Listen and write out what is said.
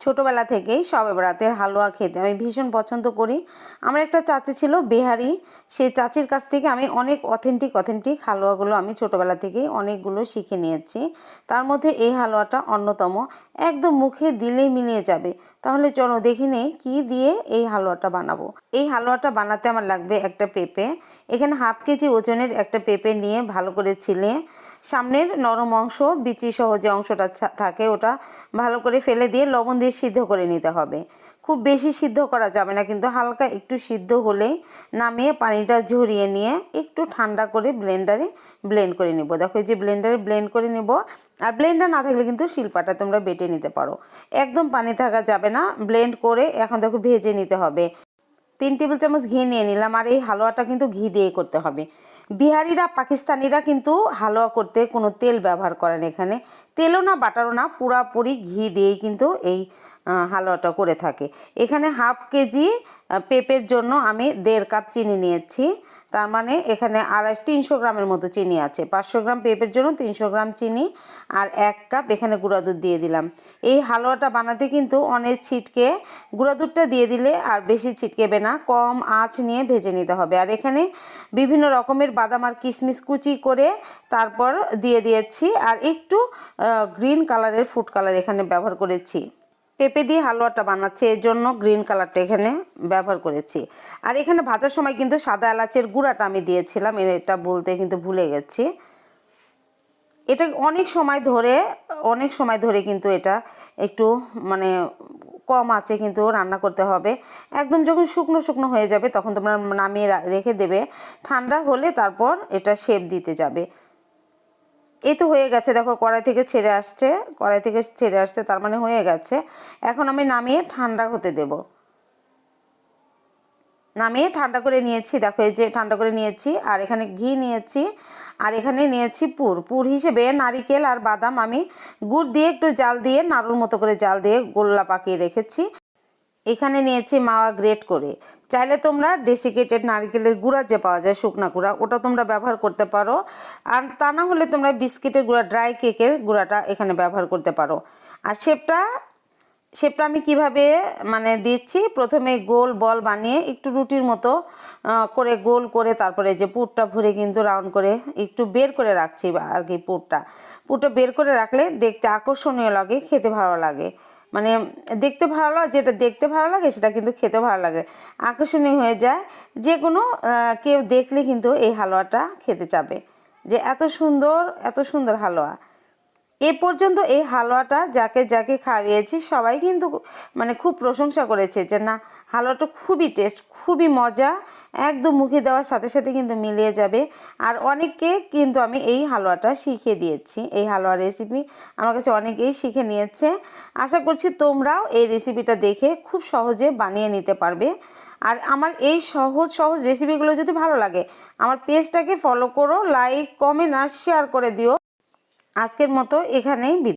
ছোটোবেলা থেকেই শবে বরাতের হালুয়া খেতে আমি ভীষণ পছন্দ করি। আমার একটা চাচি ছিল বিহারি, সেই চাচির কাছ থেকে আমি অনেক অথেন্টিক হালুয়াগুলো আমি ছোটোবেলা থেকেই অনেকগুলো শিখে নিয়েছি। তার মধ্যে এই হালুয়াটা অন্যতম, একদম মুখে দিলেই মিলিয়ে যাবে। তাহলে চলো দেখি নেই কী দিয়ে এই হালুয়াটা বানাবো। এই হালুয়াটা বানাতে আমার লাগবে একটা পেঁপে। এখানে হাফ কেজি ওজনের একটা পেঁপে নিয়ে ভালো করে ছিলে সামনের নরম অংশ বিচি সহ যে অংশটা থাকে ওটা ভালো করে ফেলে দিয়ে লবণ দিয়ে সিদ্ধ করে নিতে হবে। খুব বেশি সিদ্ধ করা যাবে না, কিন্তু হালকা একটু সিদ্ধ হলেই নামিয়ে পানিটা ঝরিয়ে নিয়ে একটু ঠান্ডা করে ব্লেন্ডারে ব্লেন্ড করে নেব। দেখো এই যে ব্লেন্ডারে ব্লেন্ড করে নেব। আর ব্লেন্ডার না থাকলে কিন্তু শিলপাটা তোমরা বেটে নিতে পারো, একদম পানি থাকা যাবে না। ব্লেন্ড করে এখন দেখো ভেজে নিতে হবে। 3 টেবিল চামচ ঘি নিয়ে নিলাম। আর এই হালুয়াটা কিন্তু ঘি দিয়ে করতে হবে। বিহারিরা পাকিস্তানিরা কিন্তু হালুয়া করতে কোনো তেল ব্যবহার করেন, এখানে তেলও না বাটারও না, পুরাপুরি ঘি দিয়েই কিন্তু এই হালুয়াটা করে থাকে। এখানে হাফ কেজি পেঁপের জন্য আমি 1.5 কাপ চিনি নিয়েছি। তার মানে এখানে 300 গ্রামের মতো চিনি আছে। 500 গ্রাম পেঁপের জন্য 300 গ্রাম চিনি আর 1 কাপ এখানে গুঁড়া দুধ দিয়ে দিলাম। এই হালুয়াটা বানাতে কিন্তু অনেক ছিটকে, গুঁড়া দুধটা দিয়ে দিলে আর বেশি ছিটকেবে না, কম আঁচ নিয়ে ভেজে নিতে হবে। আর এখানে বিভিন্ন রকমের বাদাম আর কিশমিশ কুচি করে তারপর দিয়ে দিয়েছি। আর একটু গ্রিন কালারের ফুড কালার এখানে ব্যবহার করেছি। পেঁপে দিয়ে হালুয়াটা বানাচ্ছি, এর জন্য গ্রিন কালারটা এখানে ব্যবহার করেছি। আর এখানে ভাজার সময় কিন্তু সাদা এলাচের গুঁড়াটা আমি দিয়েছিলাম, এটা বলতে কিন্তু ভুলে গেছি। এটা অনেক সময় ধরে কিন্তু এটা একটু মানে কম আছে কিন্তু রান্না করতে হবে। একদম যখন শুকনো শুকনো হয়ে যাবে তখন তোমরা নামিয়ে রেখে দেবে। ঠান্ডা হলে তারপর এটা শেপ দিতে যাবে। এই তো হয়ে গেছে, দেখো কড়াই থেকে ছেড়ে আসছে, তার মানে হয়ে গেছে। এখন আমি নামিয়ে ঠান্ডা হতে দেব। নামিয়ে ঠান্ডা করে নিয়েছি, দেখো এই যে ঠান্ডা করে নিয়েছি। আর এখানে ঘি নিয়েছি, আর এখানে নিয়েছি পুর হিসেবে নারিকেল আর বাদাম আমি গুড় দিয়ে একটু জাল দিয়ে নাড়ুর মতো করে জাল দিয়ে গোল্লা পাকিয়ে রেখেছি। এখানে নিয়েছি মাওয়া গ্রেট করে। চাইলে তোমরা ডেসিকেটেড নারকেলের গুঁড়া যে পাওয়া যায় শুকনা গুঁড়া, ওটা তোমরা ব্যবহার করতে পারো। আর তা না হলে তোমরা বিস্কিটের গুঁড়া, ড্রাই কেকের গুঁড়াটা এখানে ব্যবহার করতে পারো। আর শেপটা আমি কিভাবে মানে দিচ্ছি, প্রথমে গোল বল বানিয়ে একটু রুটির মতো করে গোল করে তারপরে যে পুরটা ভরে কিন্তু রাউন্ড করে একটু বের করে রাখছি আর কি। পুরটা বের করে রাখলে দেখতে আকর্ষণীয় লাগে, খেতে ভালো লাগে। মানে দেখতে ভালো লাগে, যেটা দেখতে ভালো লাগে সেটা কিন্তু খেতে ভালো লাগে, আকর্ষণীয় হয়ে যায়। যে কোনো কেউ দেখলে কিন্তু এই হালুয়াটা খেতে চাবে, যে এত সুন্দর হালুয়া। এ পর্যন্ত এই হালুয়াটা যাকে খাইয়েছি সবাই কিন্তু মানে খুব প্রশংসা করেছে যে না, হালুয়াটা খুবই টেস্ট, খুবই মজা, একদম মুখে দেওয়ার সাথে সাথে কিন্তু মিলিয়ে যাবে। আর অনেককে কিন্তু আমি এই হালুয়াটা শিখিয়ে দিয়েছি। এই হালুয়ার রেসিপি আমার কাছে অনেকেই শিখে নিয়েছে। আশা করছি তোমরাও এই রেসিপিটা দেখে খুব সহজে বানিয়ে নিতে পারবে। আর আমার এই সহজ রেসিপিগুলো যদি ভালো লাগে আমার পেজটাকে ফলো করো, লাইক কমেন্ট আর শেয়ার করে দিও। আজকের মতো এখানেই